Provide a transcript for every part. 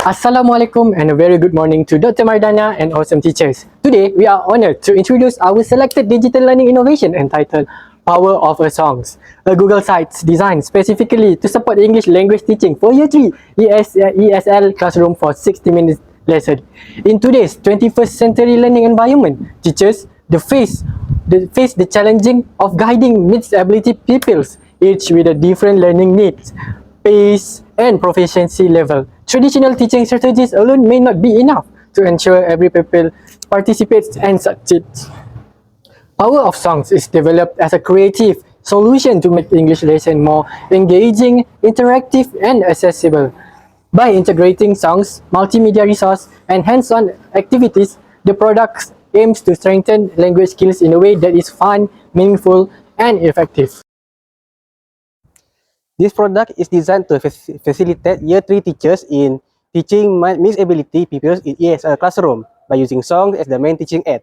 Assalamualaikum and a very good morning to Dr. Mardana and awesome teachers. Today, we are honored to introduce our selected digital learning innovation entitled Power of a Songs, a Google Sites designed specifically to support English language teaching for Year 3 ESL classroom for 60 minutes lesson. In today's 21st century learning environment, teachers face the challenging of guiding mixed ability pupils, each with a different learning needs, pace, and proficiency level. Traditional teaching strategies alone may not be enough to ensure every pupil participates and succeeds. Power of Songs is developed as a creative solution to make English lesson more engaging, interactive, and accessible. By integrating songs, multimedia resource, and hands-on activities, the product aims to strengthen language skills in a way that is fun, meaningful, and effective. This product is designed to facilitate Year 3 teachers in teaching mixed ability pupils in ESL classroom by using songs as the main teaching aid.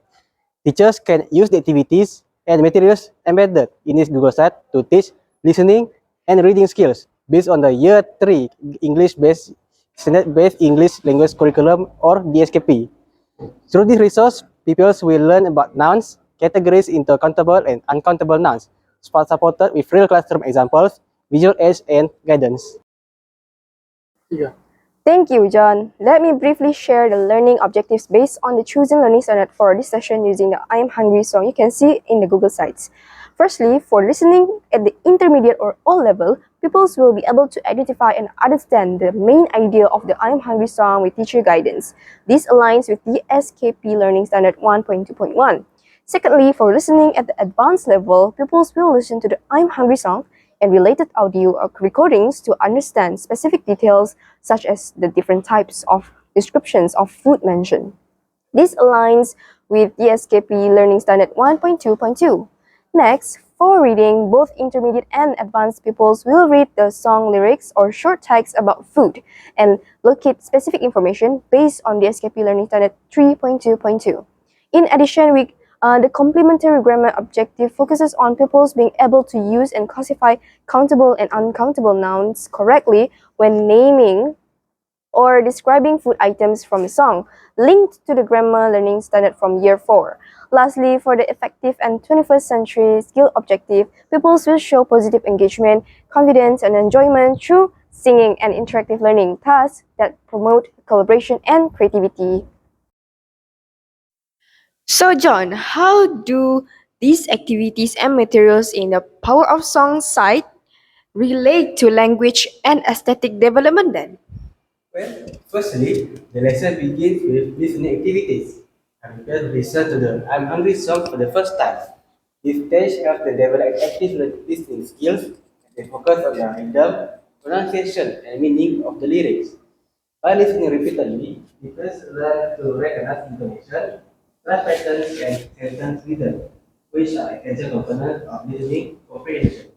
Teachers can use the activities and materials embedded in this Google Site to teach listening and reading skills based on the Year 3 English-based standard-based English language curriculum or DSKP. Through this resource, pupils will learn about nouns, categories into countable and uncountable nouns, supported with real classroom examples, visual aids, and guidance. Yeah. Thank you, John. Let me briefly share the learning objectives based on the chosen learning standard for this session using the I Am Hungry song you can see in the Google Sites. Firstly, for listening at the intermediate or O level, pupils will be able to identify and understand the main idea of the I Am Hungry song with teacher guidance. This aligns with the SKP Learning Standard 1.2.1. Secondly, for listening at the advanced level, pupils will listen to the I'm Hungry song and related audio or recordings to understand specific details such as the different types of descriptions of food mentioned. This aligns with the SKP Learning Standard 1.2.2. Next, for reading, both intermediate and advanced pupils will read the song lyrics or short text about food and locate specific information based on the SKP Learning Standard 3.2.2. In addition, the complementary grammar objective focuses on pupils being able to use and classify countable and uncountable nouns correctly when naming or describing food items from a song, linked to the grammar learning standard from Year 4. Lastly, for the effective and 21st century skill objective, pupils will show positive engagement, confidence, and enjoyment through singing and interactive learning tasks that promote collaboration and creativity. So, John, how do these activities and materials in the Power of Song site relate to language and aesthetic development then? Well, firstly, the lesson begins with listening activities. Pupils listen to the I'm Hungry song for the first time. This stage helps them develop active listening skills and they focus on the rhythm, pronunciation, and meaning of the lyrics. By listening repeatedly, pupils learn to recognize intonation, word patterns, and sentence rhythm, which are essential components of listening comprehension.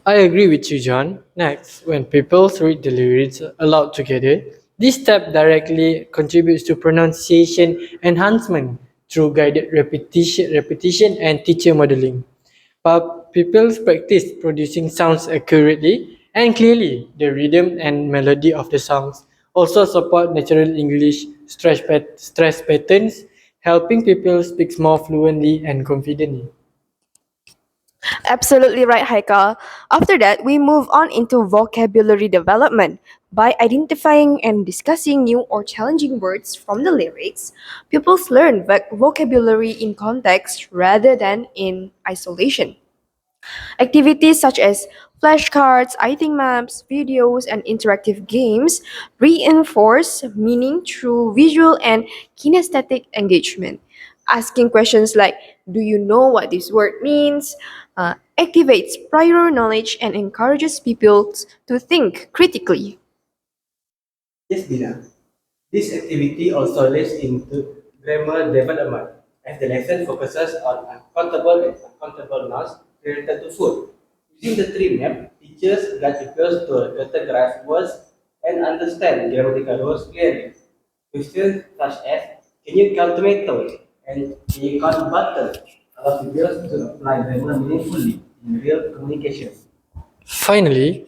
I agree with you, John. Next, when people read the lyrics aloud together, this step directly contributes to pronunciation enhancement through guided repetition and teacher modeling. But pupils practice producing sounds accurately and clearly. The rhythm and melody of the songs also support natural English stress patterns, helping people speak more fluently and confidently. Absolutely right, Haikal. After that, we move on into vocabulary development. By identifying and discussing new or challenging words from the lyrics, pupils learn vocabulary in context rather than in isolation. Activities such as flashcards, item maps, videos, and interactive games reinforce meaning through visual and kinesthetic engagement. Asking questions like, "Do you know what this word means?" Activates prior knowledge and encourages people to think critically. Yes, Dina. This activity also leads into grammar development, as the lesson focuses on uncountable and uncountable nouns related to food. Using the tree map, teachers guide pupils to categorize words and understand grammatical rules clearly. Questions such as, can you count tomatoes? And can you count butter? Allow pupils to apply grammar meaningfully in real communication. Finally,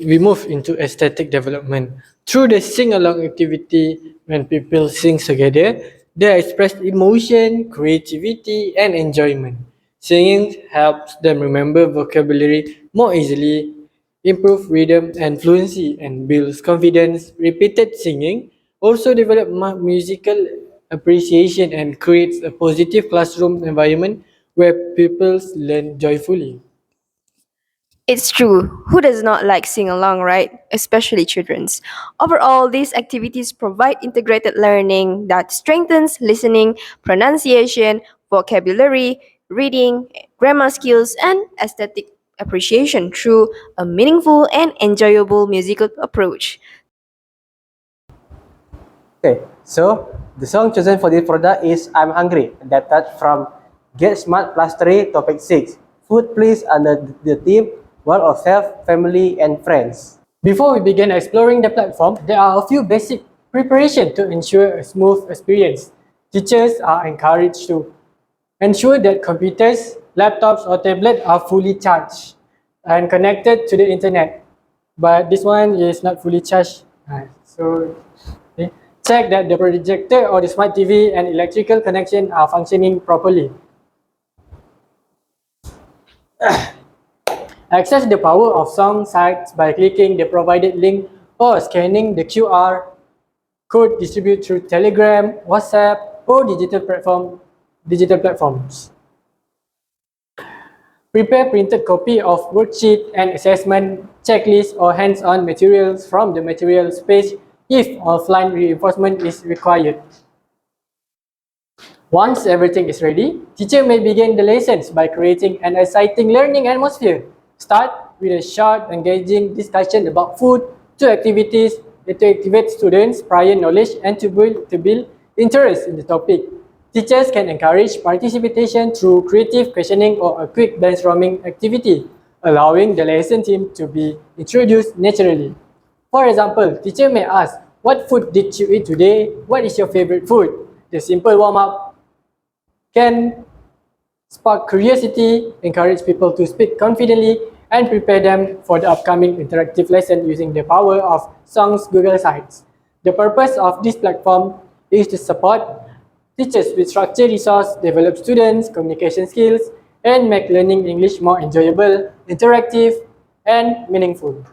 we move into aesthetic development. Through the sing-along activity, when people sing together, they express emotion, creativity, and enjoyment. Singing helps them remember vocabulary more easily, improve rhythm and fluency, and builds confidence. Repeated singing also develop musical appreciation and creates a positive classroom environment where pupils learn joyfully. It's true. Who does not like sing along, right? Especially children's. Overall, these activities provide integrated learning that strengthens listening, pronunciation, vocabulary, reading, grammar skills, and aesthetic appreciation through a meaningful and enjoyable musical approach. Okay, so the song chosen for this product is I'm Hungry, adapted from Get Smart Plus 3 Topic 6. Food Please under the theme World of Self, Family and Friends. Before we begin exploring the platform, there are a few basic preparations to ensure a smooth experience. Teachers are encouraged to ensure that computers, laptops, or tablets are fully charged and connected to the internet. But this one is not fully charged. Okay. Check that the projector or the smart TV and electrical connection are functioning properly. Access the power of song sites by clicking the provided link or scanning the QR code distributed through Telegram, WhatsApp, or digital platforms. Prepare printed copy of worksheet and assessment checklist or hands-on materials from the materials page if offline reinforcement is required. Once everything is ready, teacher may begin the lessons by creating an exciting learning atmosphere. Start with a short, engaging discussion about food to activities to activate students' prior knowledge and to build interest in the topic. Teachers can encourage participation through creative questioning or a quick brainstorming activity, allowing the lesson team to be introduced naturally. For example, teacher may ask, "What food did you eat today? What is your favorite food?" The simple warm-up can spark curiosity, encourage people to speak confidently, and prepare them for the upcoming interactive lesson using the power of Song's Google Sites. The purpose of this platform is to support teachers with structured resource, develop students' communication skills, and make learning English more enjoyable, interactive, and meaningful.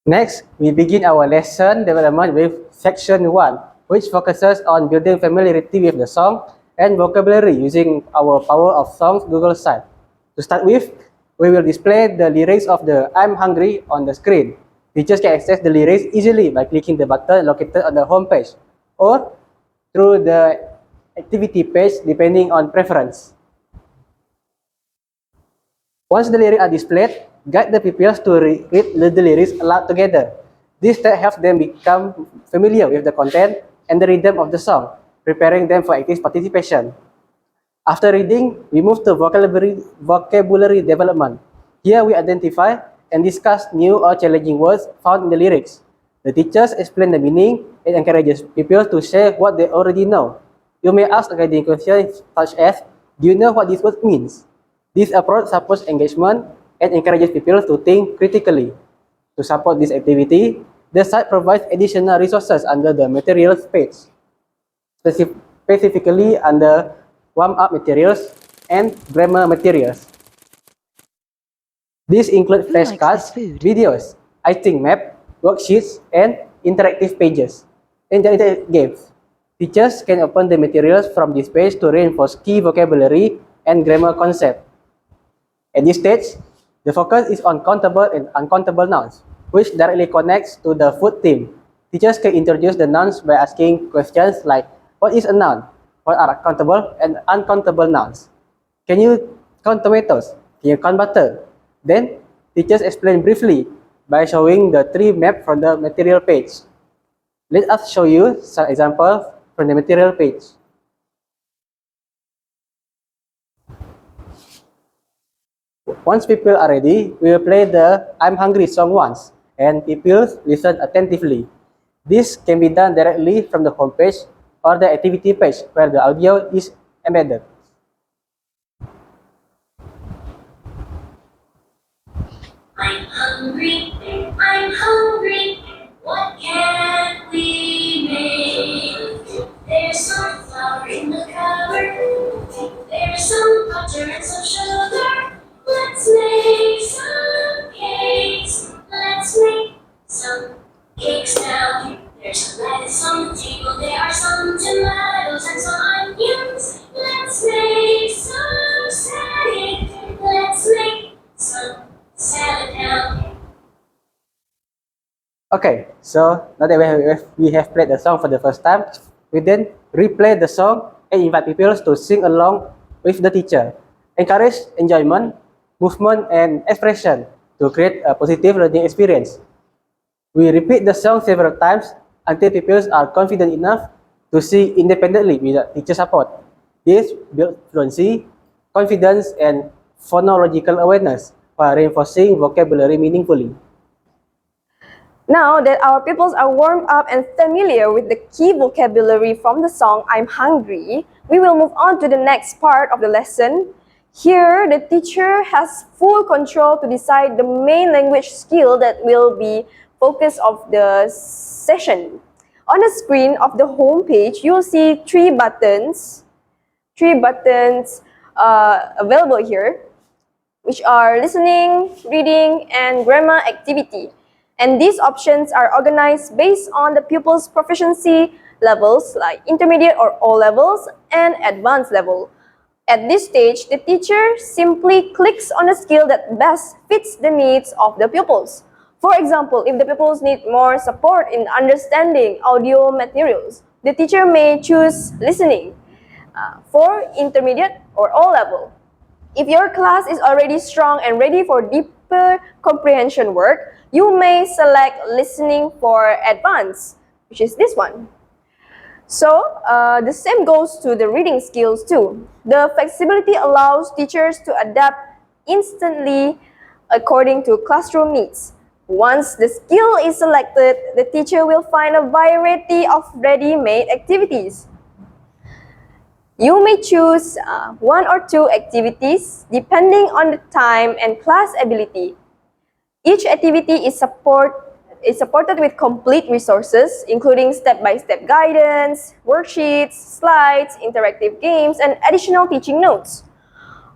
Next, we begin our lesson development with section 1, which focuses on building familiarity with the song and vocabulary using our Power of Songs Google site. To start with, we will display the lyrics of the I'm Hungry on the screen. Teachers can access the lyrics easily by clicking the button located on the home page or through the activity page depending on preference. Once the lyrics are displayed, guide the pupils to read the lyrics aloud together. This step helps them become familiar with the content and the rhythm of the song, preparing them for active participation. After reading, we move to vocabulary development. Here we identify and discuss new or challenging words found in the lyrics. The teachers explain the meaning and encourages pupils to share what they already know. You may ask a guiding question such as, "Do you know what this word means?" This approach supports engagement and encourages people to think critically. To support this activity, the site provides additional resources under the materials page, specifically under warm-up materials and grammar materials. These include flashcards, videos, item map, worksheets, and interactive pages. Interactive games. Teachers can open the materials from this page to reinforce key vocabulary and grammar concepts. At this stage, the focus is on countable and uncountable nouns, which directly connects to the food theme. Teachers can introduce the nouns by asking questions like, what is a noun? What are countable and uncountable nouns? Can you count tomatoes? Can you count butter? Then, teachers explain briefly by showing the tree map from the material page. Let us show you some examples from the material page. Once people are ready, we will play the I'm Hungry song once, and people listen attentively. This can be done directly from the homepage or the activity page where the audio is embedded. I'm hungry, I'm hungry. What can we make? There's some flour in the cupboard. There's some butter and some sugar. Let's make some cakes. Let's make some cakes now. There's some lettuce on the table. There are some tomatoes and some onions. Let's make some salad. Let's make some salad now. Okay, so now that we have played the song for the first time, we then replay the song and invite people to sing along with the teacher. Encourage enjoyment, movement, and expression to create a positive learning experience. We repeat the song several times until pupils are confident enough to sing independently without teacher support. This builds fluency, confidence, and phonological awareness while reinforcing vocabulary meaningfully. Now that our pupils are warmed up and familiar with the key vocabulary from the song I'm Hungry, we will move on to the next part of the lesson. Here, the teacher has full control to decide the main language skill that will be focus of the session. On the screen of the home page, you'll see three buttons available here, which are listening, reading, and grammar activity. And these options are organized based on the pupil's proficiency levels like intermediate or O levels and advanced level. At this stage, the teacher simply clicks on a skill that best fits the needs of the pupils. For example, if the pupils need more support in understanding audio materials, the teacher may choose listening for intermediate or O level. If your class is already strong and ready for deeper comprehension work, you may select listening for advanced, which is this one. So, the same goes to the reading skills too. The flexibility allows teachers to adapt instantly according to classroom needs. Once the skill is selected, the teacher will find a variety of ready-made activities. You may choose one or two activities depending on the time and class ability. Each activity is supported with complete resources, including step-by-step guidance, worksheets, slides, interactive games, and additional teaching notes.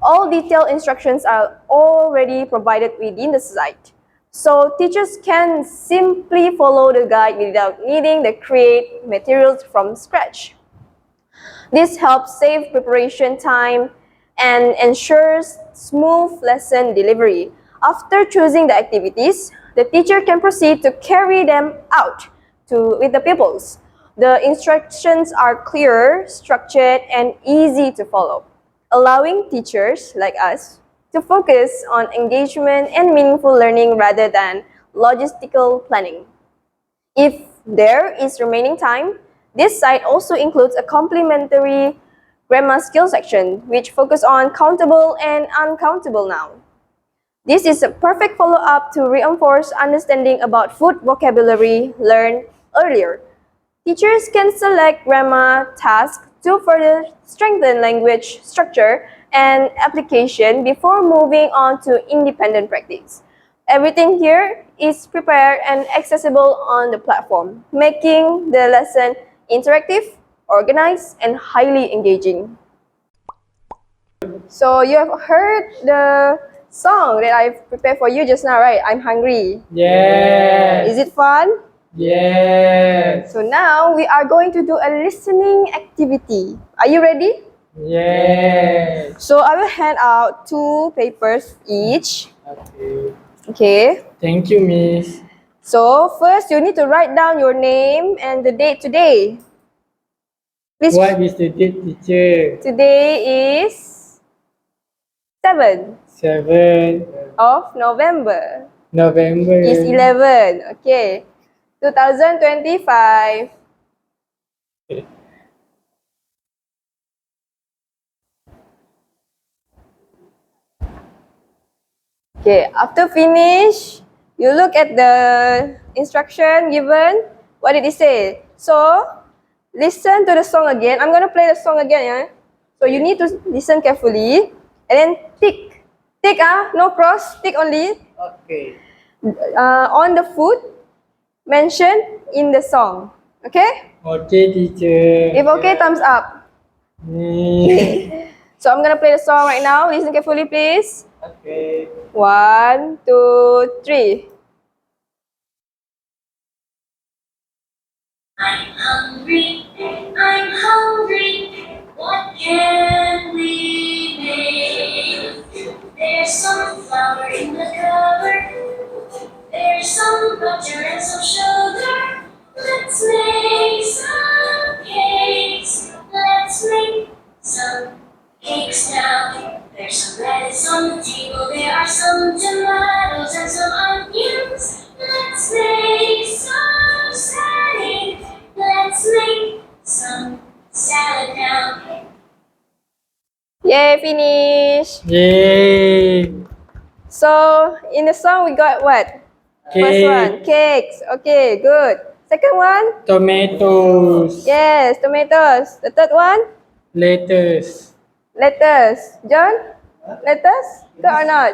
All detailed instructions are already provided within the site, so teachers can simply follow the guide without needing to create materials from scratch. This helps save preparation time and ensures smooth lesson delivery. After choosing the activities, the teacher can proceed to carry them out with the pupils. The instructions are clear, structured, and easy to follow, allowing teachers like us to focus on engagement and meaningful learning rather than logistical planning. If there is remaining time, this site also includes a complementary grammar skill section, which focus on countable and uncountable noun. This is a perfect follow-up to reinforce understanding about food vocabulary learned earlier. Teachers can select grammar tasks to further strengthen language structure and application before moving on to independent practice. Everything here is prepared and accessible on the platform, making the lesson interactive, organized, and highly engaging. So you have heard the song that I've prepared for you just now, right? I'm hungry. Yes. Is it fun? Yes. So now we are going to do a listening activity. Are you ready? Yes. So I will hand out 2 papers each. Okay. Okay. Thank you, Miss. So first you need to write down your name and the date today. Please. What is the date, teacher? Today is 7th 7 of November. November. Is 11. Okay. 2025. Okay, after finish, you look at the instruction given. What did it say? So, listen to the song again. I'm going to play the song again. Yeah? So, you need to listen carefully and then pick Tick, no cross, tick only. Okay. On the food mentioned in the song. Okay? Okay, teacher. If okay, thumbs up. So I'm gonna play the song right now. Listen carefully, please. Okay. 1, 2, 3. I'm hungry, I'm hungry. What can we make? There's some flour in the cupboard. There's some butter and some sugar. Let's make some cakes. Let's make some cakes now. There's some lettuce on the table. There are some tomatoes and some onions. Let's make some salad. Let's make some salad now. Yay, finish. Yay. So in the song we got what? First one, cakes. Okay, good. Second one, Tomatoes. yes, tomatoes. The third one, Lettuce. lettuce. John, lettuce? Good or not?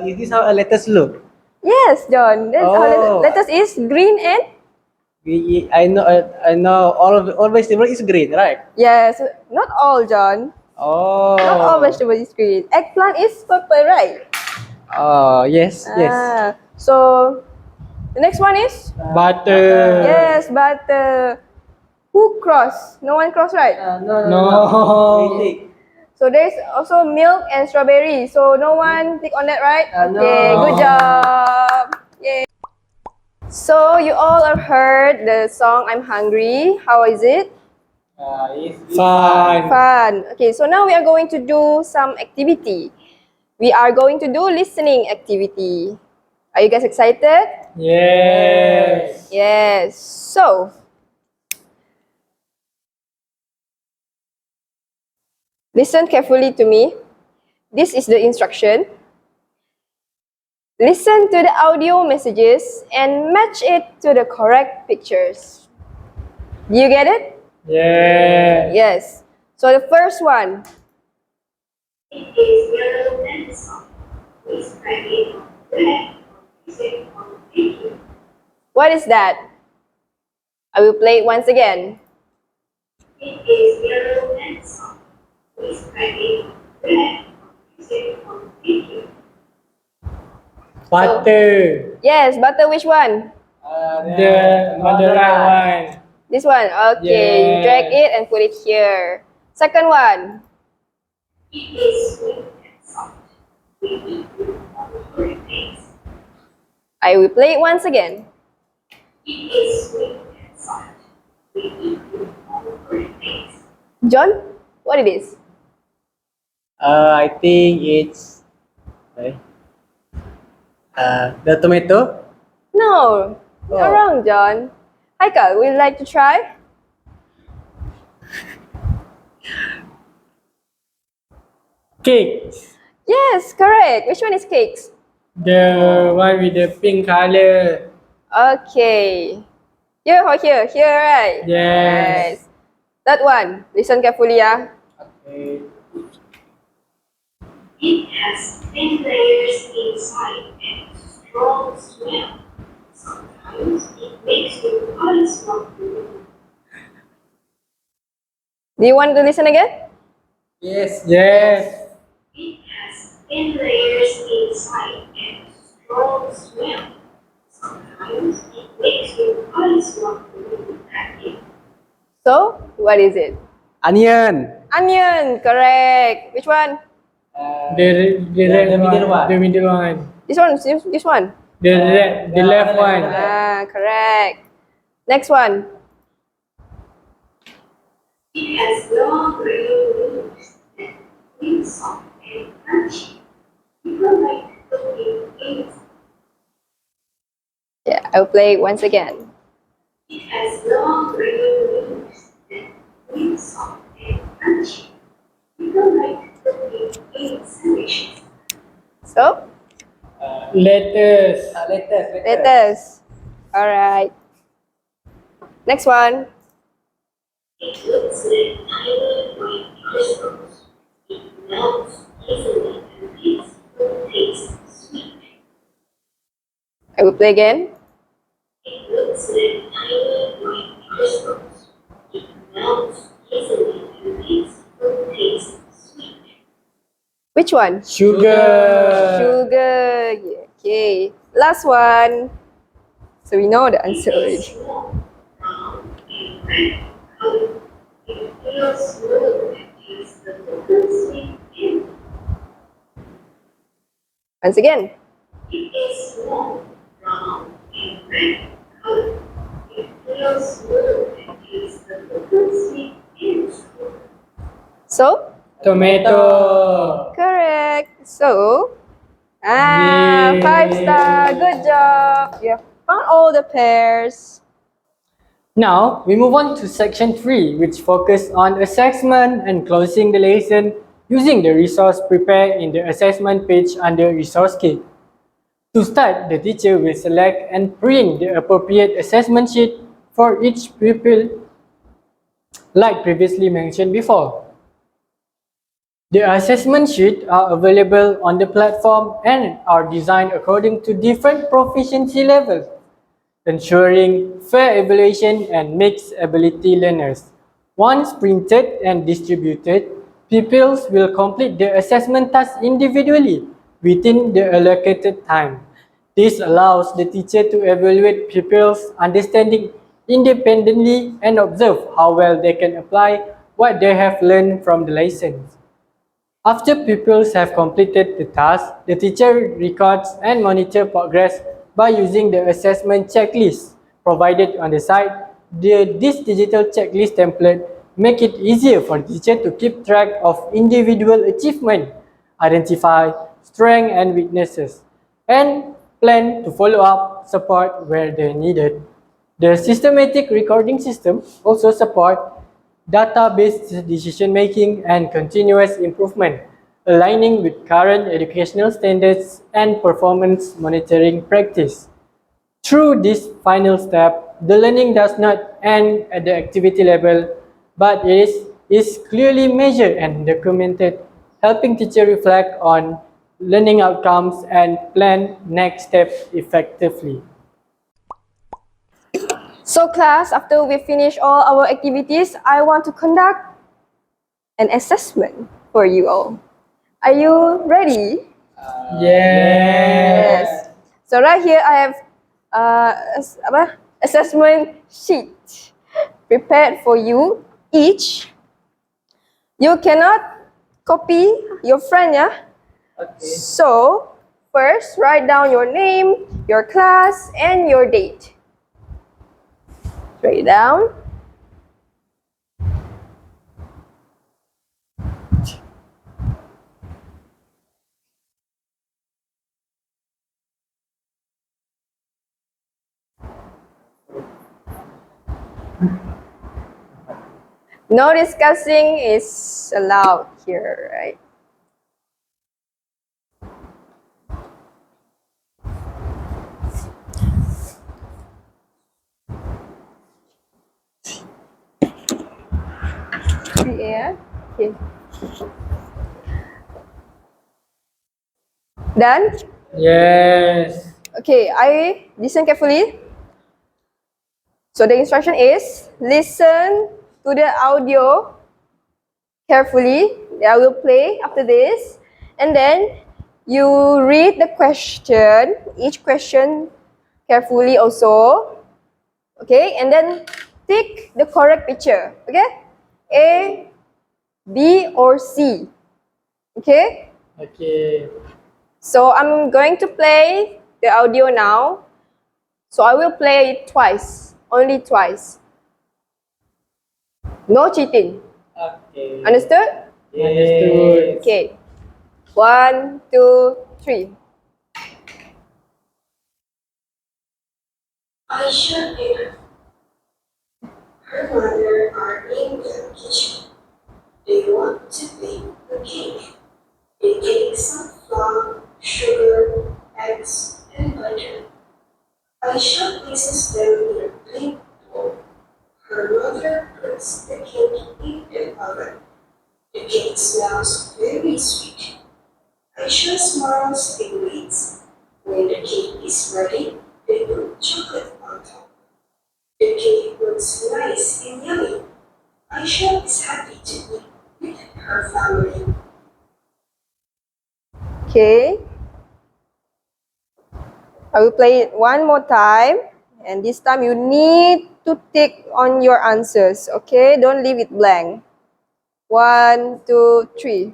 Is this how a lettuce look? Yes, John. That's how Oh. lettuce is green and I know all vegetable is green, right? yes, not all, John. Oh. Not all vegetables is green. Eggplant is purple, right? Oh, yes, yes. So the next one is Butter. yes, but who cross? No one cross, right? No. So there's also milk and strawberry. So no one click on that, right? Okay, no. good job. Yay. So you all have heard the song I'm Hungry. How is it? Fun. Fun. Okay, so now we are going to do some activity. We are going to do listening activity. Are you guys excited? Yes. Yes. So, listen carefully to me. This is the instruction. Listen to the audio messages and match it to the correct pictures. Do you get it? Yes. Yes. So the first one. It is yellow and soft. Please crack it on red. Music on thank you. What is that? I will play it once again. It is yellow and soft. Please crack it on red. Music on thank you. Butter. Yes, butter which one? The right one. This one. Okay, you drag it and put it here. Second one. It is sweet and soft. We eat it on birthdays. I will play it once again. It is sweet and soft. We eat it on birthdays. John, what it is? I think it's the tomato. No, you're Oh. wrong, John. Haikal, would you like to try? Cake. Yes, correct. Which one is cakes? The one with the pink color. Okay. Here or here? Here, right? Yes. That one. Listen carefully, yeah. Okay. It has thin layers inside and strong smell. Sometimes it makes your eyes water. Do you want to listen again? Yes. Yes. It has thin layers inside and strong smell. Sometimes it makes your eyes water at it. So, what is it? Onion. Onion, correct. Which one? The middle one. The middle one. This one, this one. The left one. Correct. Next one. It has long green leaves and green soft and crunchy. People like cooking it. Yeah, I'll play it once again. It has long green leaves and green soft and crunchy. People like cooking in sandwiches. So, Lettuce. lettuce. All right. Next one. It looks like tiny white crystals. It melts easily and makes good taste. Play again. It looks like tiny white crystals. It melts easily and makes food taste sweet. Which one? Sugar. Sugar. Yeah, okay. Last one. So we know the answer It already. is small, round, and red color. It feels smooth and tastes the coconut sweet and Once again. it is small, round, and red color. It feels smooth and tastes the coconut sweet and So, Tomato. correct. So, Yay. 5-star. Good job. You have found all the pairs. Now, we move on to section 3, which focus on assessment and closing the lesson using the resource prepared in the assessment page under resource kit. To start, the teacher will select and print the appropriate assessment sheet for each pupil, like previously mentioned before. The assessment sheets are available on the platform and are designed according to different proficiency levels, ensuring fair evaluation and mixed ability learners. Once printed and distributed, pupils will complete the assessment task individually within the allocated time. This allows the teacher to evaluate pupils' understanding independently and observe how well they can apply what they have learned from the lessons. After pupils have completed the task, the teacher records and monitors progress by using the assessment checklist provided on the site. This digital checklist template make it easier for the teacher to keep track of individual achievement, identify strengths and weaknesses, and plan to follow up support where they needed. The systematic recording system also support data-based decision-making and continuous improvement, aligning with current educational standards and performance monitoring practice. Through this final step, the learning does not end at the activity level, but is clearly measured and documented, helping teachers reflect on learning outcomes and plan next steps effectively. So, class, after we finish all our activities, I want to conduct an assessment for you all. Are you ready? Yes. So right here I have assessment sheet prepared for you each. You cannot copy your friend, yeah? So first write down your name, your class, and your date. Write it down. No discussing is allowed here, right? Yeah. Okay. Done? Yes. Okay, I listen carefully. So the instruction is listen to the audio carefully. I will play after this, and then you read the question, each question carefully also. Okay, and then tick the correct picture. Okay, A, B, or C. Okay, Okay. so I'm going to play the audio now. So I will play it twice, only twice. No cheating. Okay. Understood? Understood. Okay. 1, 2, 3. I should pick her mother are in the kitchen. They want to bake a cake. They take some flour, sugar, eggs, and butter. Aisha places them in a big bowl. Her mother puts the cake in the oven. The cake smells very sweet. Aisha smiles and waits. When the cake is ready, They put chocolate on top. The cake looks nice and yummy. Aisha is happy to eat with her family. Okay. I will play it one more time. And this time you need to tick on your answers. Okay? Don't leave it blank. 1, 2, 3.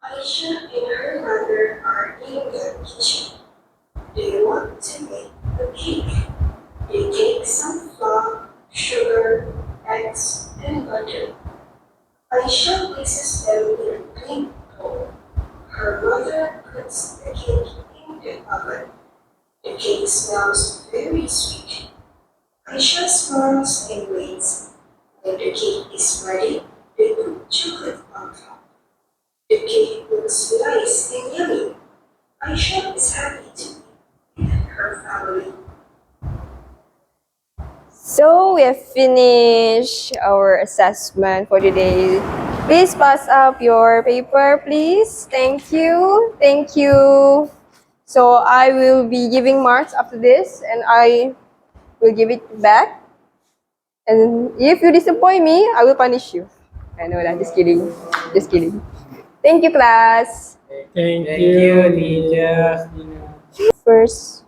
Aisha and her mother are in the kitchen. They want to make a cake. They take some flour, sugar, eggs, and butter. Aisha mixes them in a clean bowl. Her mother puts the cake in the oven. The cake smells very sweet. Aisha smiles and waits. When the cake is ready, they put chocolate on top. The cake looks nice and yummy. Aisha is happy to be with her family. So we have finished our assessment for today. Please pass up your paper, please. Thank you. Thank you. So I will be giving marks after this and I will give it back. And if you disappoint me, I will punish you. I know that. Just kidding. Just kidding. Thank you, class. Thank you, teacher. First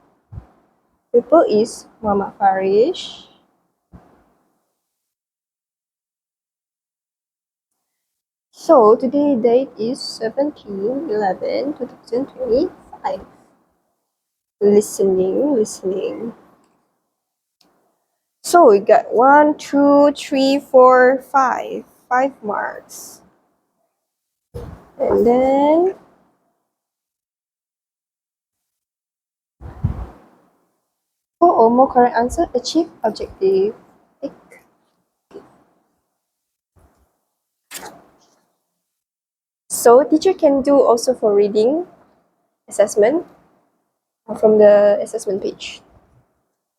pupil is Mama Farish. So today date is 17/11/2025. Listening. So we got 1, 2, 3, 4, 5. 5 marks. And then for all more correct answer, achieve objective. Tick. So teacher can do also for reading assessment from the assessment page.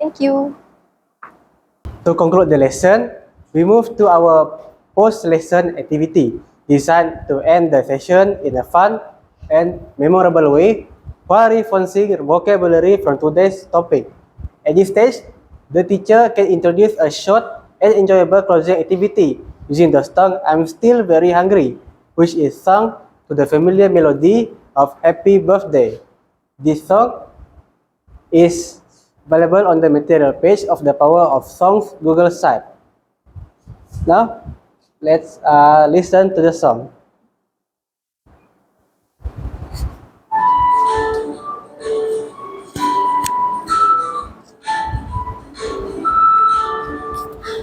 Thank you. To conclude the lesson, we move to our post-lesson activity designed to end the session in a fun and memorable way while reinforcing vocabulary from today's topic. At this stage, the teacher can introduce a short and enjoyable closing activity using the song "I'm Still Very Hungry," which is sung to the familiar melody of Happy Birthday. This song is available on the material page of the Power of Songs Google site. Now, let's listen to the song.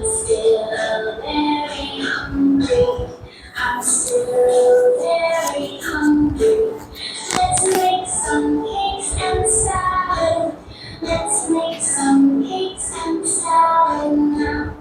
Still very hungry. I'm still very hungry. Let's make some cakes and salad. Let's make some cakes and salad now.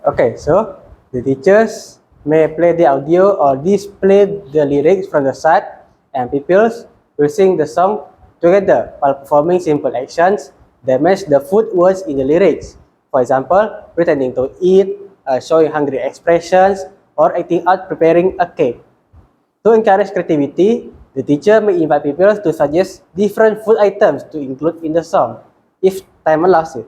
Okay, so the teachers may play the audio or display the lyrics from the site, and pupils will sing the song together while performing simple actions that match the food words in the lyrics. For example, pretending to eat, showing hungry expressions, or acting out preparing a cake. To encourage creativity, the teacher may invite pupils to suggest different food items to include in the song, if time allows it.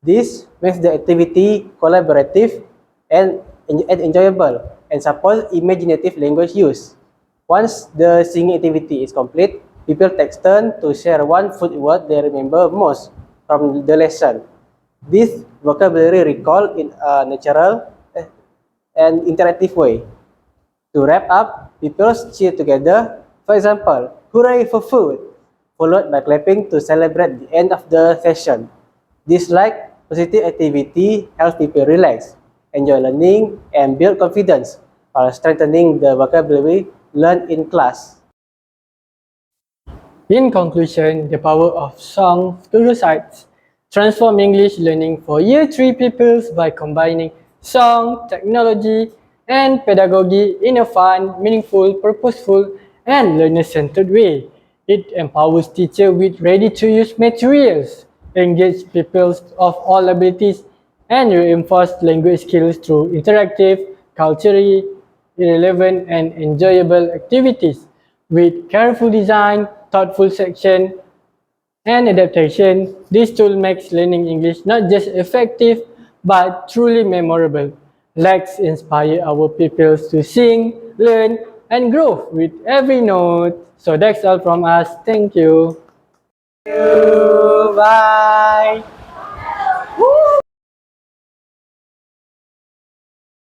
This makes the activity collaborative and enjoyable and supports imaginative language use. Once the singing activity is complete, people take turn to share one food word they remember most from the lesson. This vocabulary recall in a natural and interactive way. To wrap up, people cheer together. For example, hooray for food, followed by clapping to celebrate the end of the session. This positive activity helps people relax, enjoy learning, and build confidence while strengthening the vocabulary learned in class. In conclusion, the power of song Google Sites transform English learning for Year 3 pupils by combining song, technology, and pedagogy in a fun, meaningful, purposeful, and learner-centered way. It empowers teachers with ready-to-use materials, engage pupils of all abilities, and reinforce language skills through interactive, culturally relevant, and enjoyable activities. With careful design, thoughtful section, and adaptation, this tool makes learning English not just effective but truly memorable. Let's inspire our pupils to sing, learn, and grow with every note. So that's all from us. Thank you. Bye.